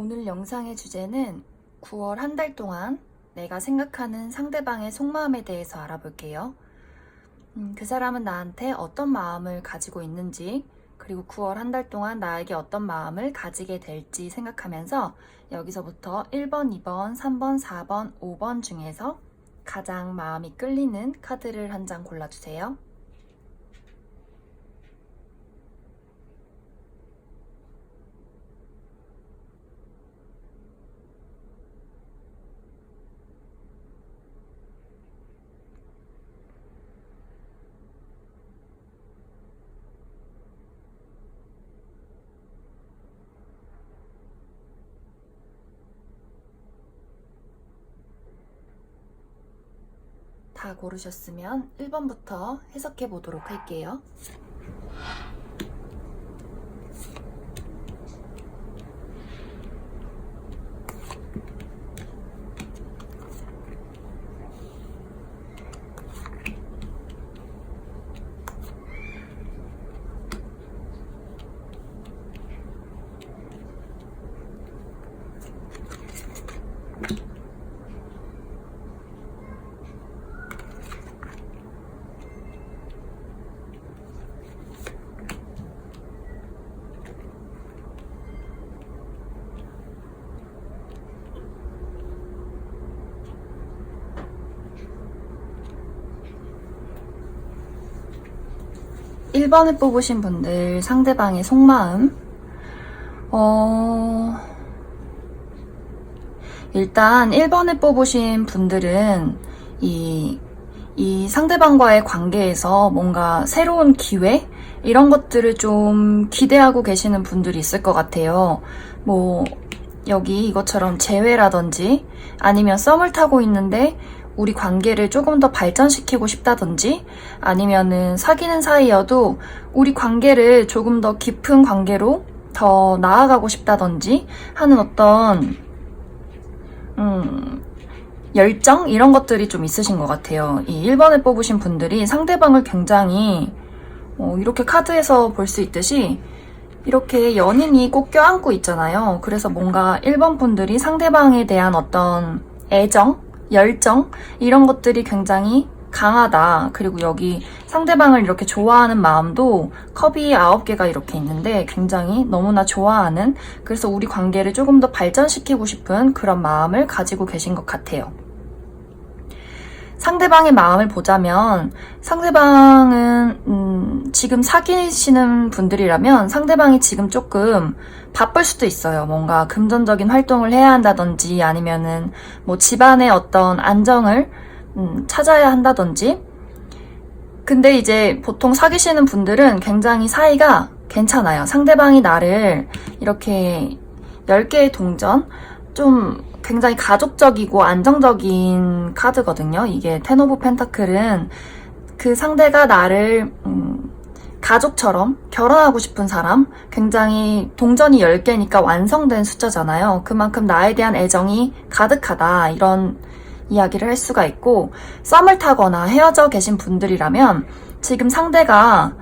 오늘 영상의 주제는 9월 한 달 동안 내가 생각하는 상대방의 속마음에 대해서 알아볼게요. 그 사람은 나한테 어떤 마음을 가지고 있는지, 그리고 9월 한 달 동안 나에게 어떤 마음을 가지게 될지 생각하면서 여기서부터 1번, 2번, 3번, 4번, 5번 중에서 가장 마음이 끌리는 카드를 한 장 골라주세요. 다 고르셨으면 1번부터 해석해 보도록 할게요. (1번을) 뽑으신 분들 상대방의 속마음, 일단 1번을 뽑으신 분들은 이 상대방과의 관계에서 뭔가 새로운 기회? 이런 것들을 좀 기대하고 계시는 분들이 있을 것 같아요. 여기 이것처럼 재회라든지 아니면 썸을 타고 있는데 우리 관계를 조금 더 발전시키고 싶다든지, 아니면은 사귀는 사이여도 우리 관계를 조금 더 깊은 관계로 더 나아가고 싶다든지 하는 어떤 열정? 이런 것들이 좀 있으신 것 같아요. 이 1번을 뽑으신 분들이 상대방을 굉장히 이렇게 카드에서 볼 수 있듯이 이렇게 연인이 꼭 껴안고 있잖아요. 그래서 뭔가 1번 분들이 상대방에 대한 어떤 애정? 열정? 이런 것들이 굉장히 강하다. 그리고 여기 상대방을 이렇게 좋아하는 마음도 컵이 9개가 이렇게 있는데 굉장히 너무나 좋아하는, 그래서 우리 관계를 조금 더 발전시키고 싶은 그런 마음을 가지고 계신 것 같아요. 상대방의 마음을 보자면 상대방은 지금 사귀시는 분들이라면 상대방이 지금 조금 바쁠 수도 있어요. 뭔가 금전적인 활동을 해야 한다든지 아니면은 집안의 어떤 안정을 찾아야 한다든지. 근데 이제 보통 사귀시는 분들은 굉장히 사이가 괜찮아요. 상대방이 나를 이렇게 10개의 동전, 좀 굉장히 가족적이고 안정적인 카드거든요. 이게 텐 오브 펜타클은 그 상대가 나를 가족처럼 결혼하고 싶은 사람, 굉장히 동전이 10개니까 완성된 숫자잖아요. 그만큼 나에 대한 애정이 가득하다, 이런 이야기를 할 수가 있고, 썸을 타거나 헤어져 계신 분들이라면 지금 상대가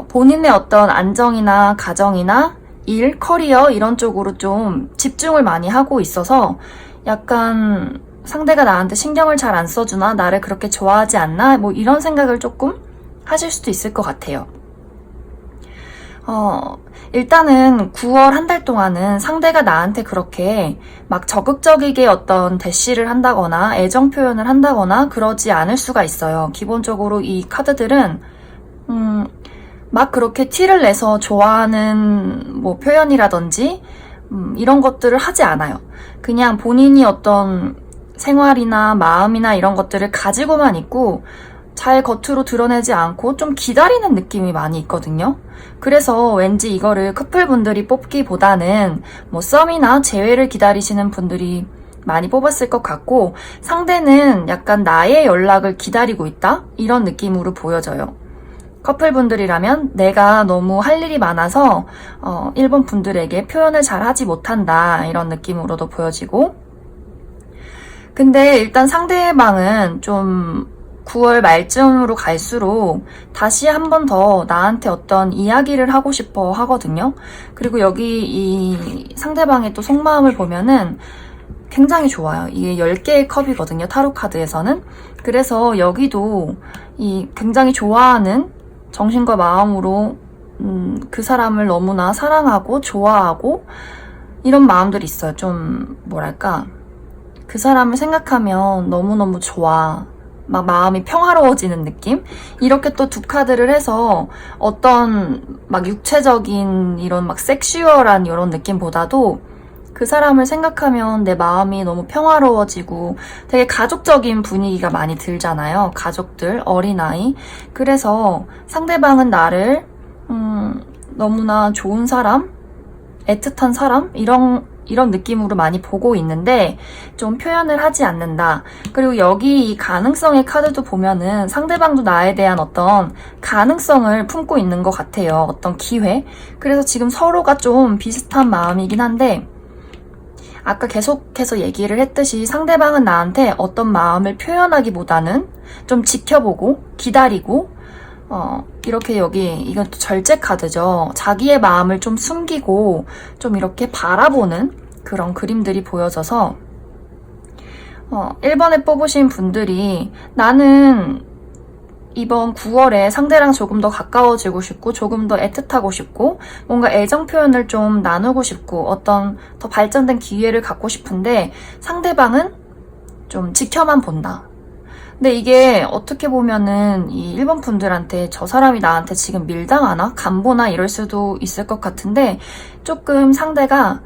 본인의 어떤 안정이나 가정이나 일, 커리어 이런 쪽으로 좀 집중을 많이 하고 있어서 약간 상대가 나한테 신경을 잘 안 써주나, 나를 그렇게 좋아하지 않나, 이런 생각을 조금 하실 수도 있을 것 같아요. 일단은 9월 한 달 동안은 상대가 나한테 그렇게 막 적극적이게 어떤 대시를 한다거나 애정 표현을 한다거나 그러지 않을 수가 있어요. 기본적으로 이 카드들은 막 그렇게 티를 내서 좋아하는 표현이라든지 이런 것들을 하지 않아요. 그냥 본인이 어떤 생활이나 마음이나 이런 것들을 가지고만 있고 잘 겉으로 드러내지 않고 좀 기다리는 느낌이 많이 있거든요. 그래서 왠지 이거를 커플분들이 뽑기보다는 썸이나 재회를 기다리시는 분들이 많이 뽑았을 것 같고, 상대는 약간 나의 연락을 기다리고 있다? 이런 느낌으로 보여져요. 커플분들이라면 내가 너무 할 일이 많아서 1번 분들에게 표현을 잘 하지 못한다, 이런 느낌으로도 보여지고. 근데 일단 상대방은 좀 9월 말쯤으로 갈수록 다시 한 번 더 나한테 어떤 이야기를 하고 싶어 하거든요. 그리고 여기 이 상대방의 또 속마음을 보면은 굉장히 좋아요. 이게 10개의 컵이거든요, 타로 카드에서는. 그래서 여기도 이 굉장히 좋아하는 정신과 마음으로 그 사람을 너무나 사랑하고 좋아하고 이런 마음들이 있어요. 좀 뭐랄까, 그 사람을 생각하면 너무너무 좋아, 막 마음이 평화로워지는 느낌? 이렇게 또 두 카드를 해서 어떤 막 육체적인 이런 막 섹슈얼한 이런 느낌보다도 그 사람을 생각하면 내 마음이 너무 평화로워지고 되게 가족적인 분위기가 많이 들잖아요. 가족들, 어린아이. 그래서 상대방은 나를 너무나 좋은 사람, 애틋한 사람, 이런 느낌으로 많이 보고 있는데 좀 표현을 하지 않는다. 그리고 여기 이 가능성의 카드도 보면은 상대방도 나에 대한 어떤 가능성을 품고 있는 것 같아요. 어떤 기회. 그래서 지금 서로가 좀 비슷한 마음이긴 한데, 아까 계속해서 얘기를 했듯이 상대방은 나한테 어떤 마음을 표현하기보다는 좀 지켜보고 기다리고, 이렇게 여기 이건 또 절제 카드죠. 자기의 마음을 좀 숨기고 좀 이렇게 바라보는 그런 그림들이 보여져서 1번에 뽑으신 분들이 나는 이번 9월에 상대랑 조금 더 가까워지고 싶고 조금 더 애틋하고 싶고 뭔가 애정 표현을 좀 나누고 싶고 어떤 더 발전된 기회를 갖고 싶은데 상대방은 좀 지켜만 본다. 근데 이게 어떻게 보면은 이 1번 분들한테 저 사람이 나한테 지금 밀당하나? 간보나? 이럴 수도 있을 것 같은데 조금 상대가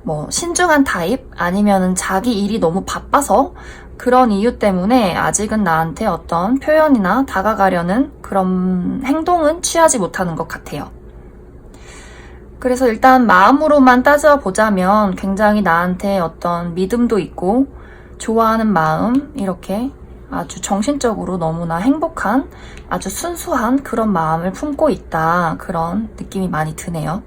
뭐 신중한 타입? 아니면은 자기 일이 너무 바빠서 그런 이유 때문에 아직은 나한테 어떤 표현이나 다가가려는 그런 행동은 취하지 못하는 것 같아요. 그래서 일단 마음으로만 따져보자면 굉장히 나한테 어떤 믿음도 있고 좋아하는 마음, 이렇게 아주 정신적으로 너무나 행복한, 아주 순수한 그런 마음을 품고 있다. 그런 느낌이 많이 드네요.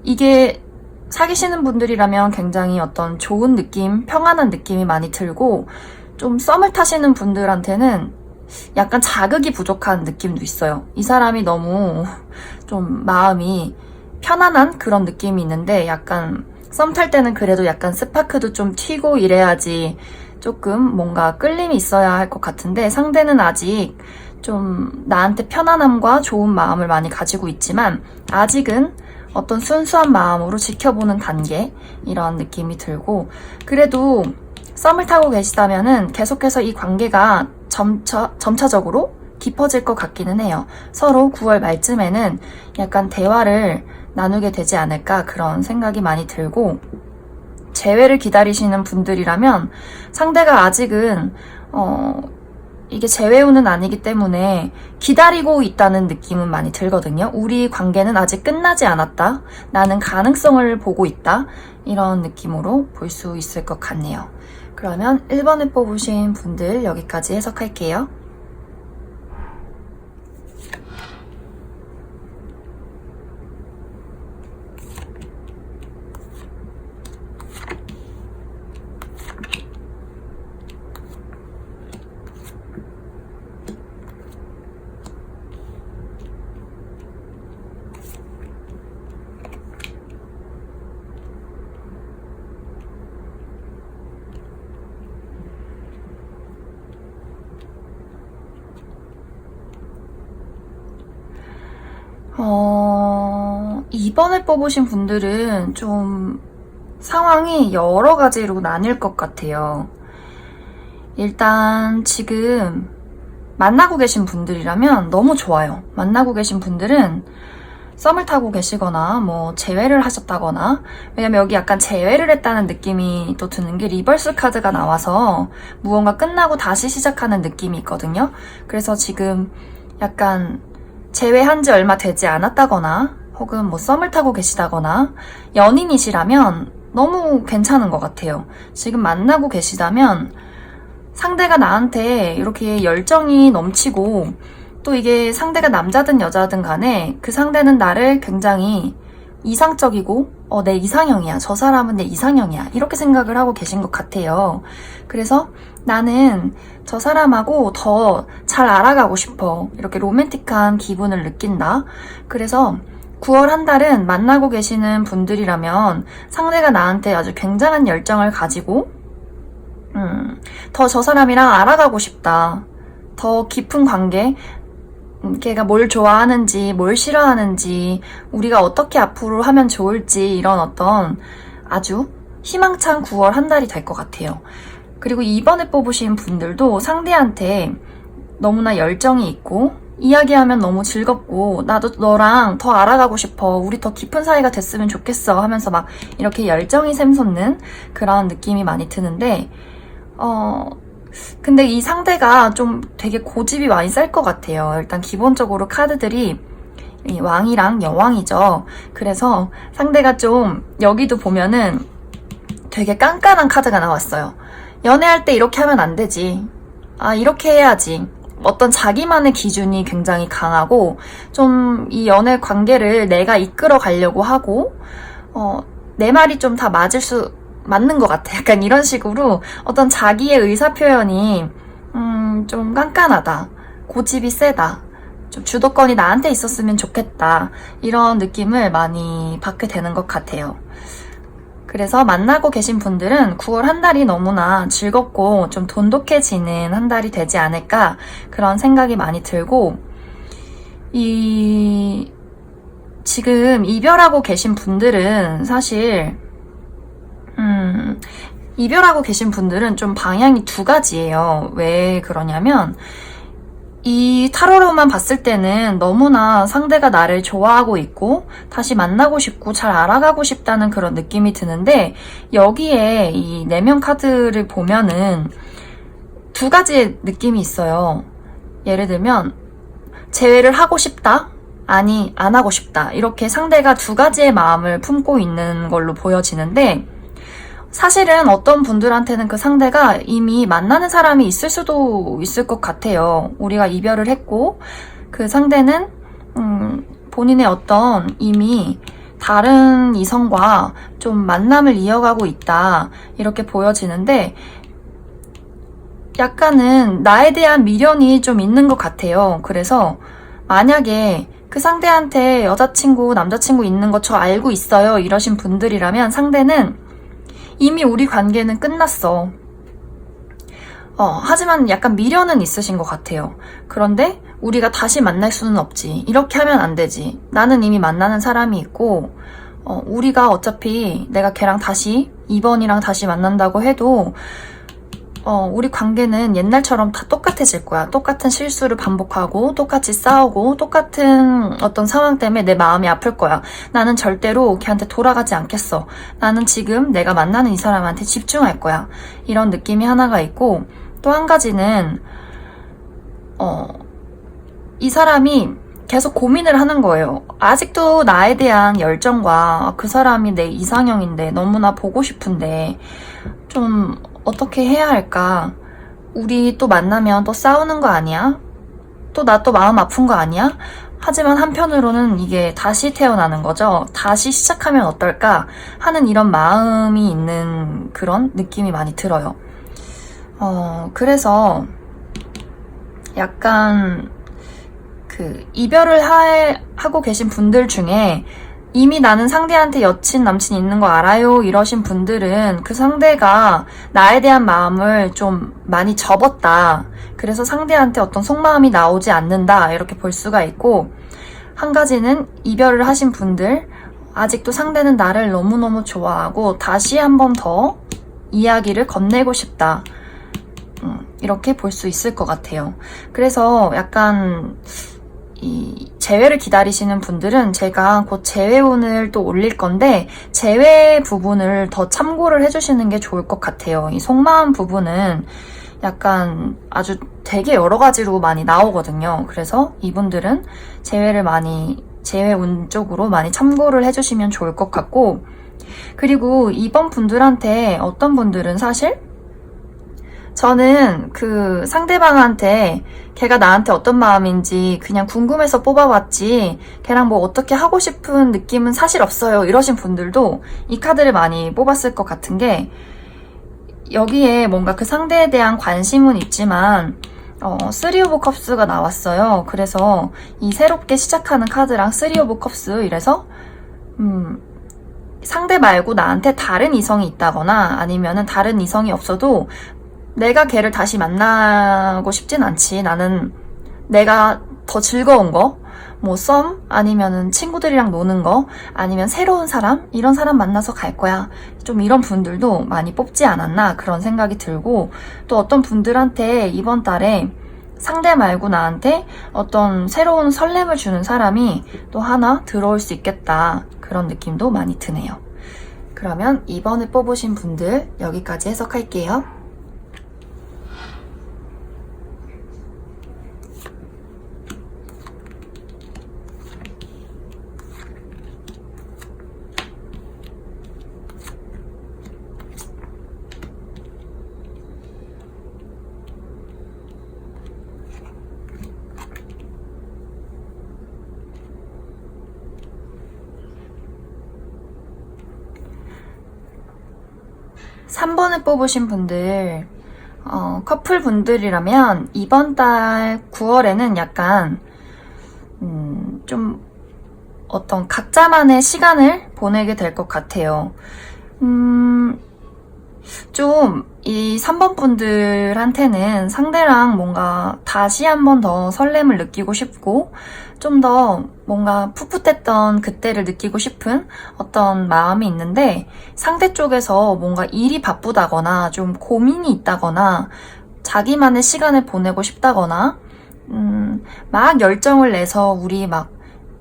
이게 사귀시는 분들이라면 굉장히 어떤 좋은 느낌, 평안한 느낌이 많이 들고 좀 썸을 타시는 분들한테는 약간 자극이 부족한 느낌도 있어요. 이 사람이 너무 좀 마음이 편안한 그런 느낌이 있는데 약간 썸 탈 때는 그래도 약간 스파크도 좀 튀고 이래야지 조금 뭔가 끌림이 있어야 할 것 같은데 상대는 아직 좀 나한테 편안함과 좋은 마음을 많이 가지고 있지만 아직은 어떤 순수한 마음으로 지켜보는 단계, 이런 느낌이 들고, 그래도 썸을 타고 계시다면은 계속해서 이 관계가 점차적으로 깊어질 것 같기는 해요. 서로 9월 말쯤에는 약간 대화를 나누게 되지 않을까 그런 생각이 많이 들고, 재회를 기다리시는 분들이라면 상대가 아직은 이게 재회운은 아니기 때문에 기다리고 있다는 느낌은 많이 들거든요. 우리 관계는 아직 끝나지 않았다. 나는 가능성을 보고 있다. 이런 느낌으로 볼 수 있을 것 같네요. 그러면 1번을 뽑으신 분들 여기까지 해석할게요. 이번에 뽑으신 분들은 좀 상황이 여러 가지로 나뉠 것 같아요. 일단 지금 만나고 계신 분들이라면 너무 좋아요. 만나고 계신 분들은 썸을 타고 계시거나 뭐 재회를 하셨다거나, 왜냐면 여기 약간 재회를 했다는 느낌이 또 드는 게 리버스 카드가 나와서 무언가 끝나고 다시 시작하는 느낌이 있거든요. 그래서 지금 약간 재회한 지 얼마 되지 않았다거나 혹은 뭐 썸을 타고 계시다거나 연인이시라면 너무 괜찮은 것 같아요. 지금 만나고 계시다면 상대가 나한테 이렇게 열정이 넘치고 또 이게 상대가 남자든 여자든 간에 그 상대는 나를 굉장히 이상적이고 내 이상형이야. 저 사람은 내 이상형이야. 이렇게 생각을 하고 계신 것 같아요. 그래서 나는 저 사람하고 더 잘 알아가고 싶어. 이렇게 로맨틱한 기분을 느낀다. 그래서 9월 한 달은 만나고 계시는 분들이라면 상대가 나한테 아주 굉장한 열정을 가지고 더 저 사람이랑 알아가고 싶다. 더 깊은 관계, 걔가 뭘 좋아하는지, 뭘 싫어하는지, 우리가 어떻게 앞으로 하면 좋을지 이런 어떤 아주 희망찬 9월 한 달이 될 것 같아요. 그리고 이번에 뽑으신 분들도 상대한테 너무나 열정이 있고 이야기하면 너무 즐겁고 나도 너랑 더 알아가고 싶어. 우리 더 깊은 사이가 됐으면 좋겠어 하면서 막 이렇게 열정이 샘솟는 그런 느낌이 많이 드는데 근데 이 상대가 좀 되게 고집이 많이 셀 것 같아요. 일단 기본적으로 카드들이 이 왕이랑 여왕이죠. 그래서 상대가 좀 여기도 보면은 되게 깐깐한 카드가 나왔어요. 연애할 때 이렇게 하면 안 되지. 이렇게 해야지. 어떤 자기만의 기준이 굉장히 강하고 좀 이 연애 관계를 내가 이끌어 가려고 하고 내 말이 좀 다 맞는 것 같아. 약간 이런 식으로 어떤 자기의 의사표현이 좀 깐깐하다. 고집이 세다. 좀 주도권이 나한테 있었으면 좋겠다. 이런 느낌을 많이 받게 되는 것 같아요. 그래서 만나고 계신 분들은 9월 한 달이 너무나 즐겁고 좀 돈독해지는 한 달이 되지 않을까 그런 생각이 많이 들고 지금 이별하고 계신 분들은 사실 이별하고 계신 분들은 좀 방향이 두 가지예요. 왜 그러냐면 이 타로로만 봤을 때는 너무나 상대가 나를 좋아하고 있고 다시 만나고 싶고 잘 알아가고 싶다는 그런 느낌이 드는데 여기에 이 내면 카드를 보면은 두 가지의 느낌이 있어요. 예를 들면 재회를 하고 싶다? 아니 안 하고 싶다. 이렇게 상대가 두 가지의 마음을 품고 있는 걸로 보여지는데 사실은 어떤 분들한테는 그 상대가 이미 만나는 사람이 있을 수도 있을 것 같아요. 우리가 이별을 했고 그 상대는 본인의 어떤 이미 다른 이성과 좀 만남을 이어가고 있다 이렇게 보여지는데 약간은 나에 대한 미련이 좀 있는 것 같아요. 그래서 만약에 그 상대한테 여자친구, 남자친구 있는 거 저 알고 있어요 이러신 분들이라면 상대는 이미 우리 관계는 끝났어. 하지만 약간 미련은 있으신 것 같아요. 그런데 우리가 다시 만날 수는 없지. 이렇게 하면 안 되지. 나는 이미 만나는 사람이 있고 우리가 어차피 내가 걔랑 다시 2번이랑 다시 만난다고 해도 우리 관계는 옛날처럼 다 똑같아질 거야. 똑같은 실수를 반복하고 똑같이 싸우고 똑같은 어떤 상황 때문에 내 마음이 아플 거야. 나는 절대로 걔한테 돌아가지 않겠어. 나는 지금 내가 만나는 이 사람한테 집중할 거야. 이런 느낌이 하나가 있고 또 한 가지는 이 사람이 계속 고민을 하는 거예요. 아직도 나에 대한 열정과 그 사람이 내 이상형인데 너무나 보고 싶은데 좀 어떻게 해야 할까? 우리 또 만나면 또 싸우는 거 아니야? 또 나 또 마음 아픈 거 아니야? 하지만 한편으로는 이게 다시 태어나는 거죠. 다시 시작하면 어떨까? 하는 이런 마음이 있는 그런 느낌이 많이 들어요. 그래서 약간 이별을 하고 계신 분들 중에 이미 나는 상대한테 여친, 남친 있는 거 알아요 이러신 분들은 그 상대가 나에 대한 마음을 좀 많이 접었다. 그래서 상대한테 어떤 속마음이 나오지 않는다 이렇게 볼 수가 있고 한 가지는 이별을 하신 분들 아직도 상대는 나를 너무너무 좋아하고 다시 한 번 더 이야기를 건네고 싶다. 이렇게 볼 수 있을 것 같아요. 그래서 약간 이 재회를 기다리시는 분들은 제가 곧 재회운을 또 올릴 건데 재회 부분을 더 참고를 해주시는 게 좋을 것 같아요. 이 속마음 부분은 약간 아주 되게 여러 가지로 많이 나오거든요. 그래서 이분들은 재회운 쪽으로 많이 참고를 해주시면 좋을 것 같고 그리고 이번 분들한테 어떤 분들은 사실 저는 그 상대방한테 걔가 나한테 어떤 마음인지 그냥 궁금해서 뽑아봤지 걔랑 뭐 어떻게 하고 싶은 느낌은 사실 없어요. 이러신 분들도 이 카드를 많이 뽑았을 것 같은 게 여기에 뭔가 그 상대에 대한 관심은 있지만 쓰리 오브 컵스가 나왔어요. 그래서 이 새롭게 시작하는 카드랑 쓰리 오브 컵스 이래서 상대 말고 나한테 다른 이성이 있다거나 아니면은 다른 이성이 없어도 내가 걔를 다시 만나고 싶진 않지. 나는 내가 더 즐거운 거, 뭐 썸 아니면은 친구들이랑 노는 거 아니면 새로운 사람 이런 사람 만나서 갈 거야. 좀 이런 분들도 많이 뽑지 않았나 그런 생각이 들고 또 어떤 분들한테 이번 달에 상대 말고 나한테 어떤 새로운 설렘을 주는 사람이 또 하나 들어올 수 있겠다 그런 느낌도 많이 드네요. 그러면 이번에 뽑으신 분들 여기까지 해석할게요. 삼 3번을 뽑으신 분들, 커플 분들이라면 이번 달 9월에는 약간, 좀 어떤 각자만의 시간을 보내게 될 것 같아요. 좀 이 3번 분들한테는 상대랑 뭔가 다시 한 번 더 설렘을 느끼고 싶고 좀 더 뭔가 풋풋했던 그때를 느끼고 싶은 어떤 마음이 있는데 상대 쪽에서 뭔가 일이 바쁘다거나 좀 고민이 있다거나 자기만의 시간을 보내고 싶다거나 막 열정을 내서 우리 막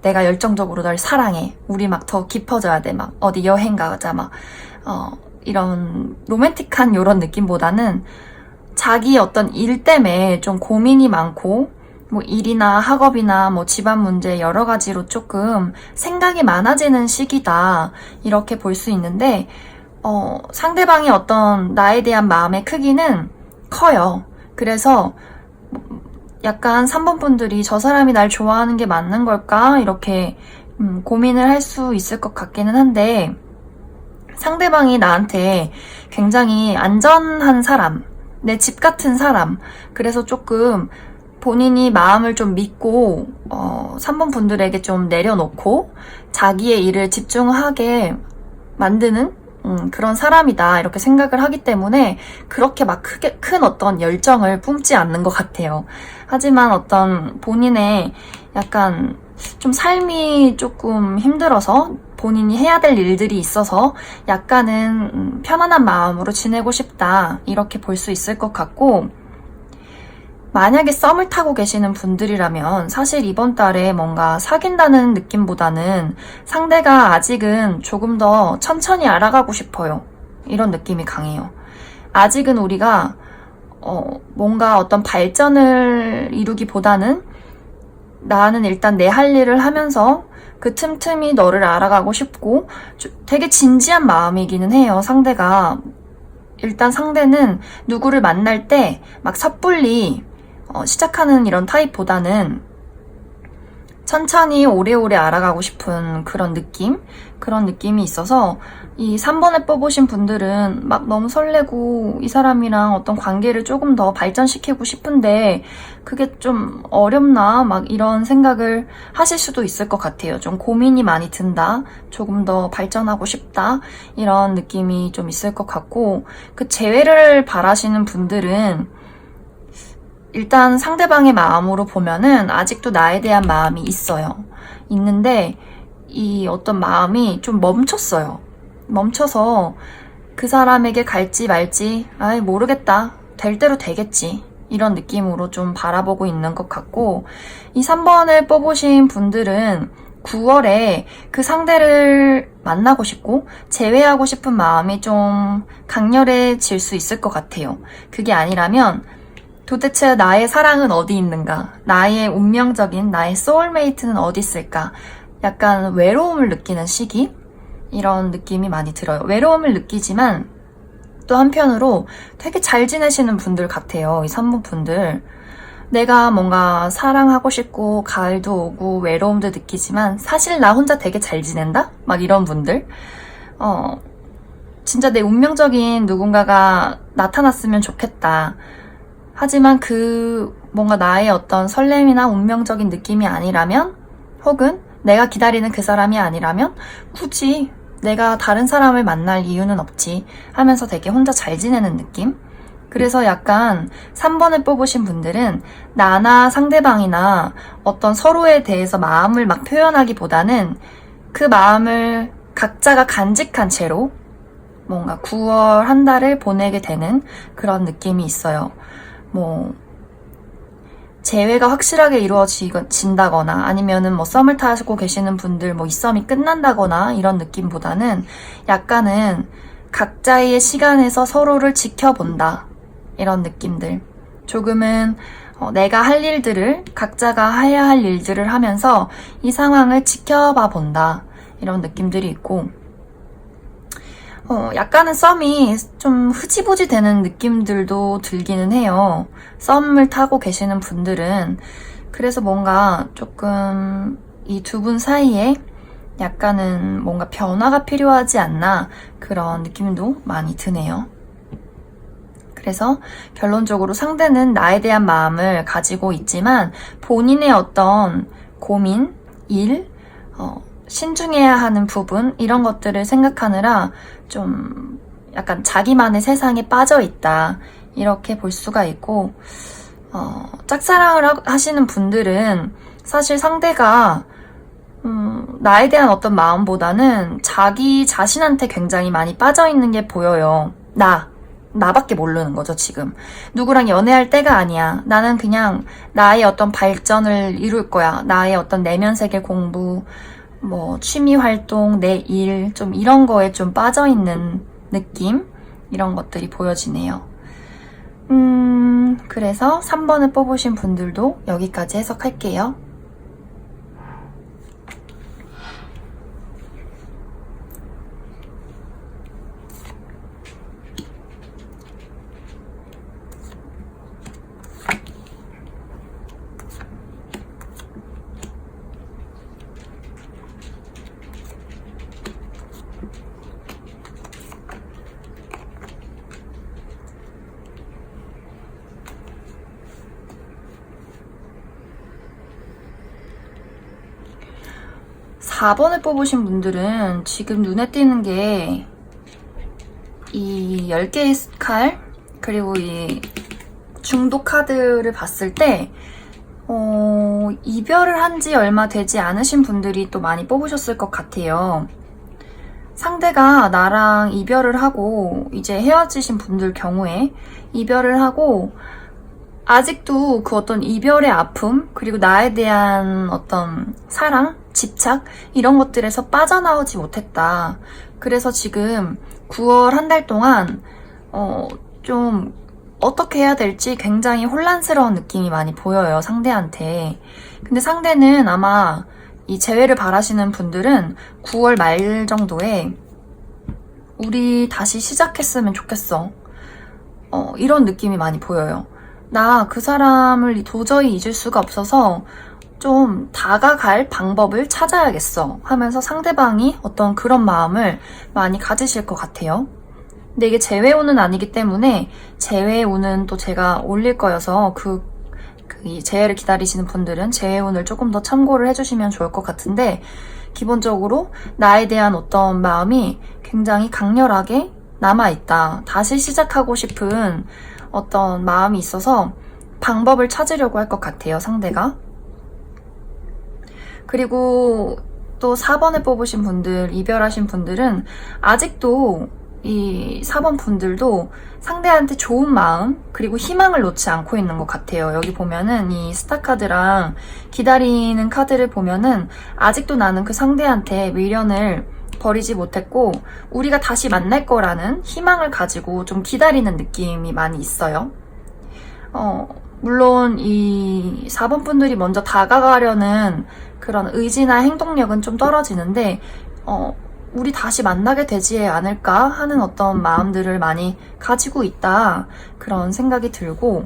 내가 열정적으로 널 사랑해. 우리 막 더 깊어져야 돼. 막 어디 여행 가자. 막 이런 로맨틱한 이런 느낌보다는 자기 어떤 일 때문에 좀 고민이 많고 뭐 일이나 학업이나 뭐 집안 문제 여러 가지로 조금 생각이 많아지는 시기다 이렇게 볼 수 있는데 상대방이 어떤 나에 대한 마음의 크기는 커요. 그래서 약간 3번 분들이 저 사람이 날 좋아하는 게 맞는 걸까 이렇게 고민을 할 수 있을 것 같기는 한데 상대방이 나한테 굉장히 안전한 사람, 내 집 같은 사람, 그래서 조금 본인이 마음을 좀 믿고 3번 분들에게 좀 내려놓고 자기의 일을 집중하게 만드는 그런 사람이다 이렇게 생각을 하기 때문에 그렇게 막 큰 어떤 열정을 뿜지 않는 것 같아요. 하지만 어떤 본인의 약간 좀 삶이 조금 힘들어서 본인이 해야 될 일들이 있어서 약간은 편안한 마음으로 지내고 싶다 이렇게 볼 수 있을 것 같고 만약에 썸을 타고 계시는 분들이라면 사실 이번 달에 뭔가 사귄다는 느낌보다는 상대가 아직은 조금 더 천천히 알아가고 싶어요. 이런 느낌이 강해요. 아직은 우리가 뭔가 어떤 발전을 이루기보다는 나는 일단 내 할 일을 하면서 그 틈틈이 너를 알아가고 싶고 되게 진지한 마음이기는 해요. 상대가 일단 상대는 누구를 만날 때 막 섣불리 시작하는 이런 타입보다는 천천히 오래오래 알아가고 싶은 그런 느낌이 있어서 이 3번에 뽑으신 분들은 막 너무 설레고 이 사람이랑 어떤 관계를 조금 더 발전시키고 싶은데 그게 좀 어렵나 막 이런 생각을 하실 수도 있을 것 같아요. 좀 고민이 많이 든다. 조금 더 발전하고 싶다. 이런 느낌이 좀 있을 것 같고 그 재회를 바라시는 분들은 일단 상대방의 마음으로 보면은 아직도 나에 대한 마음이 있어요. 있는데 이 어떤 마음이 좀 멈췄어요. 멈춰서 그 사람에게 갈지 말지 아이 모르겠다. 될 대로 되겠지. 이런 느낌으로 좀 바라보고 있는 것 같고 이 3번을 뽑으신 분들은 9월에 그 상대를 만나고 싶고 재회하고 싶은 마음이 좀 강렬해질 수 있을 것 같아요. 그게 아니라면 도대체 나의 사랑은 어디 있는가? 나의 운명적인 나의 소울메이트는 어디 있을까? 약간 외로움을 느끼는 시기? 이런 느낌이 많이 들어요. 외로움을 느끼지만 또 한편으로 되게 잘 지내시는 분들 같아요. 이 3번 분들. 내가 뭔가 사랑하고 싶고 가을도 오고 외로움도 느끼지만 사실 나 혼자 되게 잘 지낸다? 막 이런 분들. 진짜 내 운명적인 누군가가 나타났으면 좋겠다. 하지만 그 뭔가 나의 어떤 설렘이나 운명적인 느낌이 아니라면, 혹은 내가 기다리는 그 사람이 아니라면 굳이 내가 다른 사람을 만날 이유는 없지 하면서 되게 혼자 잘 지내는 느낌? 그래서 약간 3번을 뽑으신 분들은 나나 상대방이나 어떤 서로에 대해서 마음을 막 표현하기보다는 그 마음을 각자가 간직한 채로 뭔가 9월 한 달을 보내게 되는 그런 느낌이 있어요. 뭐 재회가 확실하게 이루어진다거나 아니면은 뭐 썸을 타고 계시는 분들 뭐 이 썸이 끝난다거나 이런 느낌보다는 약간은 각자의 시간에서 서로를 지켜본다 이런 느낌들. 조금은 내가 할 일들을 각자가 해야 할 일들을 하면서 이 상황을 지켜봐 본다 이런 느낌들이 있고, 약간은 썸이 좀 흐지부지 되는 느낌들도 들기는 해요. 썸을 타고 계시는 분들은. 그래서 뭔가 조금 이 두 분 사이에 약간은 뭔가 변화가 필요하지 않나 그런 느낌도 많이 드네요. 그래서 결론적으로 상대는 나에 대한 마음을 가지고 있지만 본인의 어떤 고민, 일, 신중해야 하는 부분 이런 것들을 생각하느라 좀 약간 자기만의 세상에 빠져 있다 이렇게 볼 수가 있고, 짝사랑을 하시는 분들은 사실 상대가 나에 대한 어떤 마음보다는 자기 자신한테 굉장히 많이 빠져 있는 게 보여요. 나밖에 모르는 거죠, 지금. 누구랑 연애할 때가 아니야. 나는 그냥 나의 어떤 발전을 이룰 거야. 나의 어떤 내면 세계 공부, 뭐 취미 활동, 내 일, 좀 이런 거에 좀 빠져있는 느낌? 이런 것들이 보여지네요. 그래서 3번을 뽑으신 분들도 여기까지 해석할게요. 사 4번을 뽑으신 분들은 지금 눈에 띄는 게 이 10개의 칼, 그리고 이 중독 카드를 봤을 때 이별을 한 지 얼마 되지 않으신 분들이 또 많이 뽑으셨을 것 같아요. 상대가 나랑 이별을 하고 이제 헤어지신 분들 경우에 이별을 하고 아직도 그 어떤 이별의 아픔, 그리고 나에 대한 어떤 사랑, 집착 이런 것들에서 빠져나오지 못했다. 그래서 지금 9월 한 달 동안 좀 어떻게 해야 될지 굉장히 혼란스러운 느낌이 많이 보여요, 상대한테. 근데 상대는 아마 이 재회를 바라시는 분들은 9월 말 정도에 우리 다시 시작했으면 좋겠어. 이런 느낌이 많이 보여요. 나 그 사람을 도저히 잊을 수가 없어서 좀 다가갈 방법을 찾아야겠어 하면서 상대방이 어떤 그런 마음을 많이 가지실 것 같아요. 근데 이게 재회운은 아니기 때문에 재회운은 또 제가 올릴 거여서 이 재회를 기다리시는 분들은 재회운을 조금 더 참고를 해주시면 좋을 것 같은데, 기본적으로 나에 대한 어떤 마음이 굉장히 강렬하게 남아있다. 다시 시작하고 싶은 어떤 마음이 있어서 방법을 찾으려고 할 것 같아요, 상대가. 그리고 또 4번을 뽑으신 분들, 이별하신 분들은 아직도 이 4번 분들도 상대한테 좋은 마음, 그리고 희망을 놓지 않고 있는 것 같아요. 여기 보면은 이 스타 카드랑 기다리는 카드를 보면은 아직도 나는 그 상대한테 미련을 버리지 못했고 우리가 다시 만날 거라는 희망을 가지고 좀 기다리는 느낌이 많이 있어요. 물론 이 4번 분들이 먼저 다가가려는 그런 의지나 행동력은 좀 떨어지는데 우리 다시 만나게 되지 않을까 하는 어떤 마음들을 많이 가지고 있다. 그런 생각이 들고,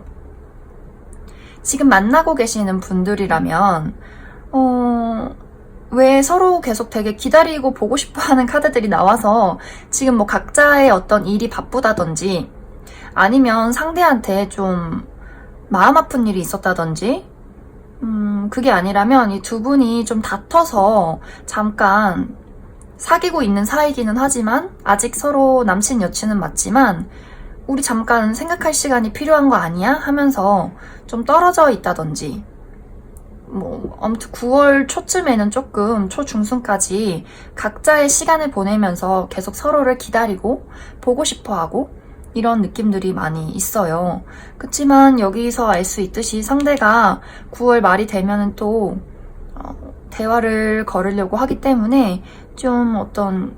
지금 만나고 계시는 분들이라면, 왜 서로 계속 되게 기다리고 보고 싶어 하는 카드들이 나와서 지금 뭐 각자의 어떤 일이 바쁘다든지 아니면 상대한테 좀 마음 아픈 일이 있었다든지 그게 아니라면 이 두 분이 좀 다퉈서 잠깐 사귀고 있는 사이기는 하지만 아직 서로 남친 여친은 맞지만 우리 잠깐 생각할 시간이 필요한 거 아니야? 하면서 좀 떨어져 있다든지 뭐 아무튼 9월 초쯤에는 조금 초중순까지 각자의 시간을 보내면서 계속 서로를 기다리고 보고 싶어하고 이런 느낌들이 많이 있어요. 그치만 여기서 알 수 있듯이 상대가 9월 말이 되면은 또 대화를 걸으려고 하기 때문에 좀 어떤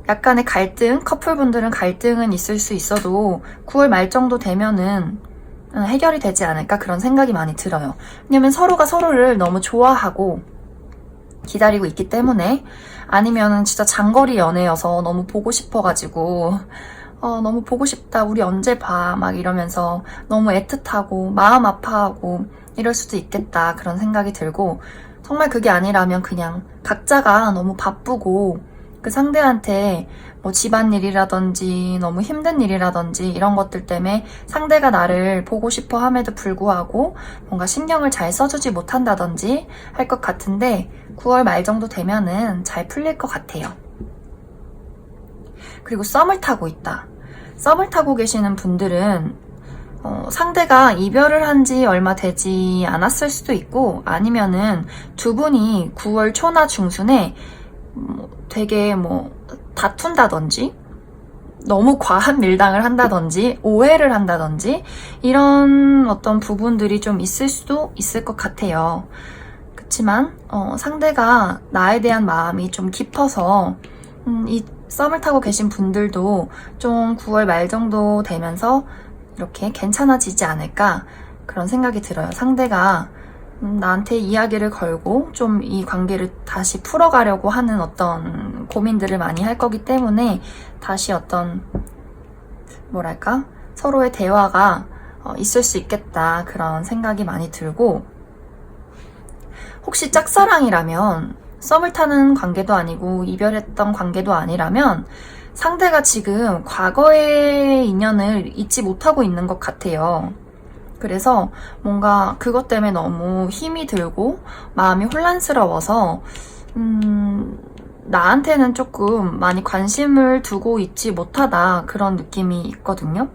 약간의 갈등, 커플분들은 갈등은 있을 수 있어도 9월 말 정도 되면은 해결이 되지 않을까 그런 생각이 많이 들어요. 왜냐면 서로가 서로를 너무 좋아하고 기다리고 있기 때문에 아니면은 진짜 장거리 연애여서 너무 보고 싶어가지고 너무 보고 싶다 우리 언제 봐 막 이러면서 너무 애틋하고 마음 아파하고 이럴 수도 있겠다 그런 생각이 들고 정말 그게 아니라면 그냥 각자가 너무 바쁘고 그 상대한테 뭐 집안일이라든지 너무 힘든 일이라든지 이런 것들 때문에 상대가 나를 보고 싶어 함에도 불구하고 뭔가 신경을 잘 써주지 못한다든지 할 것 같은데 9월 말 정도 되면은 잘 풀릴 것 같아요. 그리고 썸을 타고 있다. 썸을 타고 계시는 분들은 상대가 이별을 한 지 얼마 되지 않았을 수도 있고 아니면은 두 분이 9월 초나 중순에 되게 다툰다든지 너무 과한 밀당을 한다든지 오해를 한다든지 이런 어떤 부분들이 좀 있을 수도 있을 것 같아요. 그치만 상대가 나에 대한 마음이 좀 깊어서 이 썸을 타고 계신 분들도 좀 9월 말 정도 되면서 이렇게 괜찮아지지 않을까 그런 생각이 들어요. 상대가 나한테 이야기를 걸고 좀 이 관계를 다시 풀어가려고 하는 어떤 고민들을 많이 할 거기 때문에 다시 어떤 뭐랄까 서로의 대화가 있을 수 있겠다 그런 생각이 많이 들고 혹시 짝사랑이라면 썸을 타는 관계도 아니고 이별했던 관계도 아니라면 상대가 지금 과거의 인연을 잊지 못하고 있는 것 같아요. 그래서 뭔가 그것 때문에 너무 힘이 들고 마음이 혼란스러워서 나한테는 조금 많이 관심을 두고 있지 못하다 그런 느낌이 있거든요.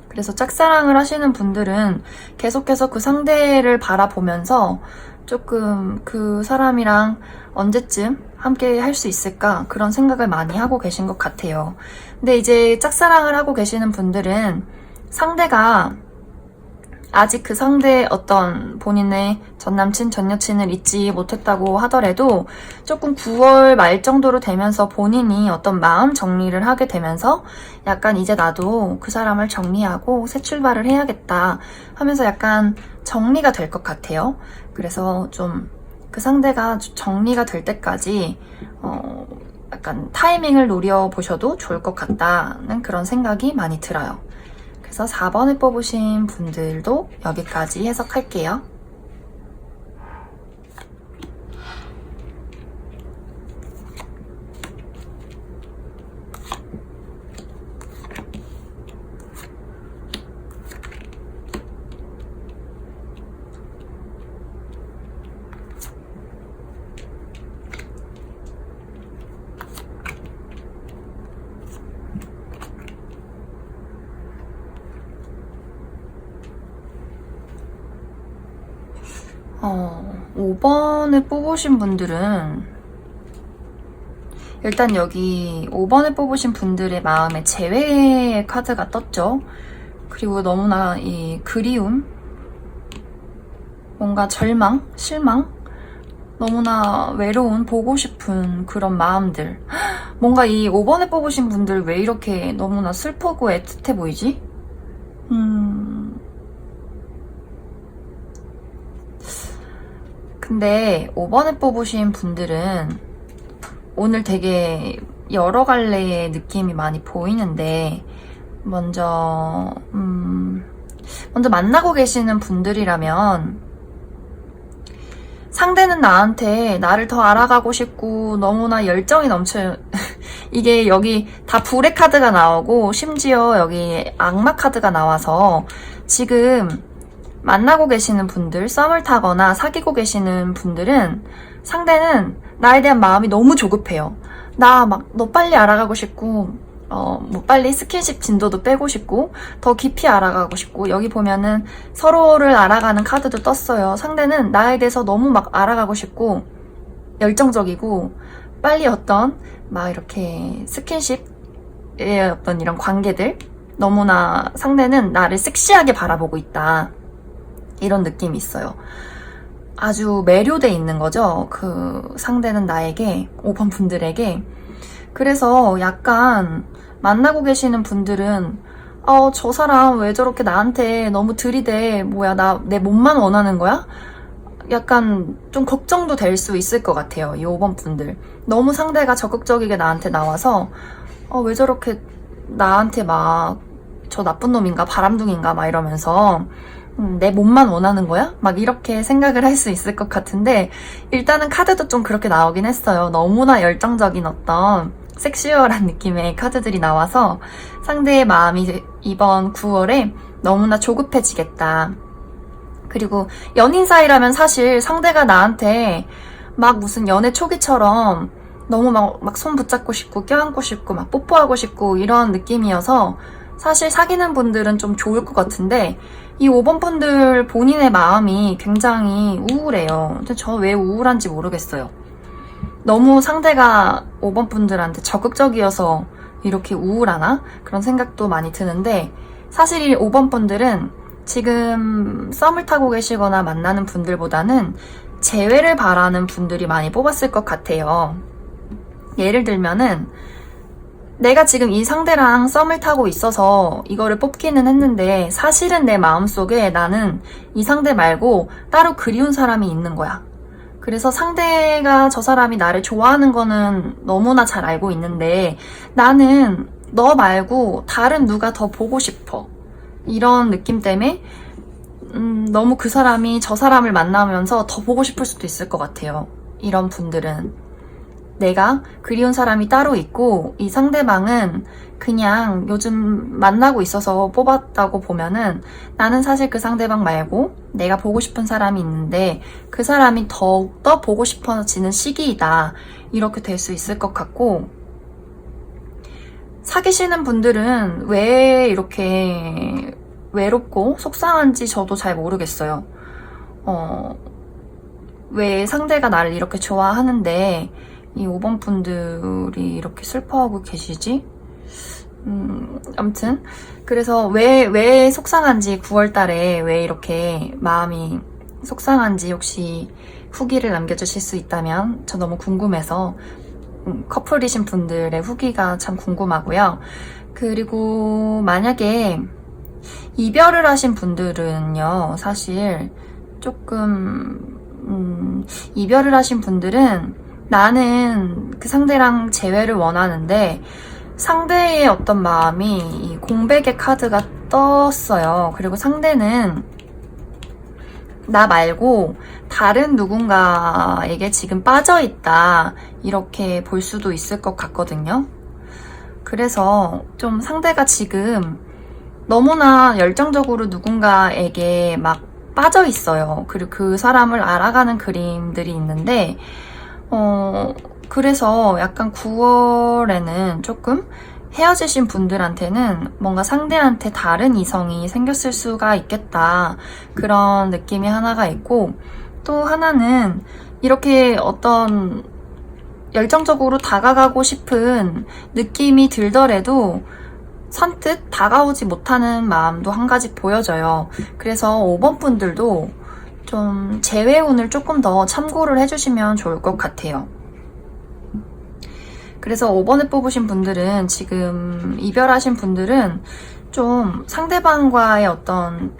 그래서 짝사랑을 하시는 분들은 계속해서 그 상대를 바라보면서 조금 그 사람이랑 언제쯤 함께 할 수 있을까 그런 생각을 많이 하고 계신 것 같아요. 근데 이제 짝사랑을 하고 계시는 분들은 상대가 아직 그 상대의 어떤 본인의 전남친, 전여친을 잊지 못했다고 하더라도 조금 9월 말 정도로 되면서 본인이 어떤 마음 정리를 하게 되면서 약간 이제 나도 그 사람을 정리하고 새 출발을 해야겠다 하면서 약간 정리가 될 것 같아요. 그래서 좀 그 상대가 정리가 될 때까지 약간 타이밍을 노려보셔도 좋을 것 같다는 그런 생각이 많이 들어요. 그래서 4번을 뽑으신 분들도 여기까지 해석할게요. 어, 5번을 뽑으신 분들은 일단 여기 5번을 뽑으신 분들의 마음에 재회의 카드가 떴죠. 그리고 너무나 이 그리움, 뭔가 절망, 실망, 너무나 외로운, 보고 싶은 그런 마음들. 뭔가 이 5번을 뽑으신 분들 왜 이렇게 너무나 슬프고 애틋해 보이지? 근데 5번을 뽑으신 분들은 오늘 되게 여러 갈래의 느낌이 많이 보이는데, 먼저 만나고 계시는 분들이라면, 상대는 나한테 나를 더 알아가고 싶고 너무나 열정이 넘쳐요. 이게 여기 다 불의 카드가 나오고 심지어 여기 악마 카드가 나와서 지금 만나고 계시는 분들, 썸을 타거나 사귀고 계시는 분들은 상대는 나에 대한 마음이 너무 조급해요. 나 막 너 빨리 알아가고 싶고 뭐 빨리 스킨십 진도도 빼고 싶고 더 깊이 알아가고 싶고, 여기 보면은 서로를 알아가는 카드도 떴어요. 상대는 나에 대해서 너무 막 알아가고 싶고 열정적이고 빨리 어떤 막 이렇게 스킨십의 어떤 이런 관계들, 너무나 상대는 나를 섹시하게 바라보고 있다, 이런 느낌이 있어요. 아주 매료돼 있는 거죠. 그 상대는 나에게, 5번 분들에게. 그래서 약간 만나고 계시는 분들은 저 사람 왜 저렇게 나한테 너무 들이대, 뭐야 내 몸만 원하는 거야? 약간 좀 걱정도 될 수 있을 것 같아요. 이 5번 분들 너무 상대가 적극적이게 나한테 나와서 왜 저렇게 나한테 막 저 나쁜 놈인가 바람둥인가 막 이러면서 내 몸만 원하는 거야? 막 이렇게 생각을 할 수 있을 것 같은데, 일단은 카드도 좀 그렇게 나오긴 했어요. 너무나 열정적인 어떤 섹슈얼한 느낌의 카드들이 나와서 상대의 마음이 이번 9월에 너무나 조급해지겠다. 그리고 연인 사이라면 사실 상대가 나한테 막 무슨 연애 초기처럼 너무 막 손 붙잡고 싶고 껴안고 싶고 막 뽀뽀하고 싶고 이런 느낌이어서 사실 사귀는 분들은 좀 좋을 것 같은데, 이 5번 분들 본인의 마음이 굉장히 우울해요. 근데 저 왜 우울한지 모르겠어요. 너무 상대가 5번 분들한테 적극적이어서 이렇게 우울하나? 그런 생각도 많이 드는데, 사실 이 5번 분들은 지금 썸을 타고 계시거나 만나는 분들보다는 재회를 바라는 분들이 많이 뽑았을 것 같아요. 예를 들면은 내가 지금 이 상대랑 썸을 타고 있어서 이거를 뽑기는 했는데 사실은 내 마음속에 나는 이 상대 말고 따로 그리운 사람이 있는 거야. 그래서 상대가 저 사람이 나를 좋아하는 거는 너무나 잘 알고 있는데 나는 너 말고 다른 누가 더 보고 싶어. 이런 느낌 때문에 너무 그 사람이 저 사람을 만나면서 더 보고 싶을 수도 있을 것 같아요. 이런 분들은 내가 그리운 사람이 따로 있고 이 상대방은 그냥 요즘 만나고 있어서 뽑았다고 보면은 나는 사실 그 상대방 말고 내가 보고 싶은 사람이 있는데 그 사람이 더욱더 보고 싶어지는 시기이다, 이렇게 될 수 있을 것 같고, 사귀시는 분들은 왜 이렇게 외롭고 속상한지 저도 잘 모르겠어요. 왜 상대가 나를 이렇게 좋아하는데 이 5번 분들이 이렇게 슬퍼하고 계시지? 아무튼 그래서 왜 속상한지, 9월 달에 왜 이렇게 마음이 속상한지 혹시 후기를 남겨주실 수 있다면 저 너무 궁금해서, 커플이신 분들의 후기가 참 궁금하고요. 그리고 만약에 이별을 하신 분들은요, 사실 조금 이별을 하신 분들은 나는 그 상대랑 재회를 원하는데 상대의 어떤 마음이 이 공백의 카드가 떴어요. 그리고 상대는 나 말고 다른 누군가에게 지금 빠져있다, 이렇게 볼 수도 있을 것 같거든요. 그래서 좀 상대가 지금 너무나 열정적으로 누군가에게 막 빠져있어요. 그리고 그 사람을 알아가는 그림들이 있는데 그래서 약간 9월에는 조금 헤어지신 분들한테는 뭔가 상대한테 다른 이성이 생겼을 수가 있겠다, 그런 느낌이 하나가 있고, 또 하나는 이렇게 어떤 열정적으로 다가가고 싶은 느낌이 들더라도 선뜻 다가오지 못하는 마음도 한 가지 보여져요. 그래서 5번 분들도 좀 재회운을 조금 더 참고를 해주시면 좋을 것 같아요. 그래서 5번을 뽑으신 분들은, 지금 이별하신 분들은 좀 상대방과의 어떤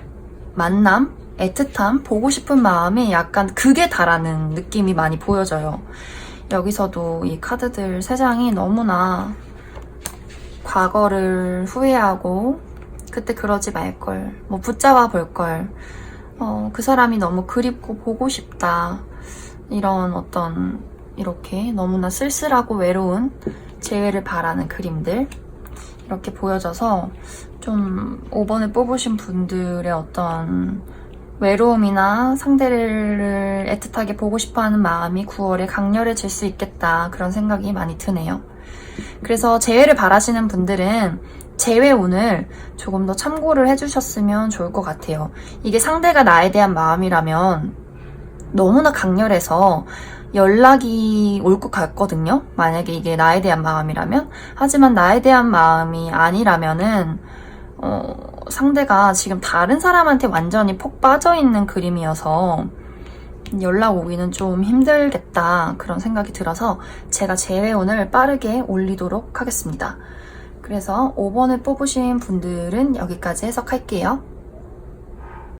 만남, 애틋함, 보고 싶은 마음이 약간 극에 달하는 느낌이 많이 보여져요. 여기서도 이 카드들 3장이 너무나 과거를 후회하고 그때 그러지 말걸, 뭐 붙잡아 볼걸, 그 사람이 너무 그립고 보고 싶다, 이런 어떤 이렇게 너무나 쓸쓸하고 외로운 재회를 바라는 그림들 이렇게 보여져서 좀 5번을 뽑으신 분들의 어떤 외로움이나 상대를 애틋하게 보고 싶어하는 마음이 9월에 강렬해질 수 있겠다, 그런 생각이 많이 드네요. 그래서 재회를 바라시는 분들은 재회운을 조금 더 참고를 해주셨으면 좋을 것 같아요. 이게 상대가 나에 대한 마음이라면 너무나 강렬해서 연락이 올 것 같거든요. 만약에 이게 나에 대한 마음이라면. 하지만 나에 대한 마음이 아니라면은 상대가 지금 다른 사람한테 완전히 폭 빠져있는 그림이어서 연락 오기는 좀 힘들겠다, 그런 생각이 들어서 제가 재회운을 빠르게 올리도록 하겠습니다. 그래서 5번을 뽑으신 분들은 여기까지 해석할게요.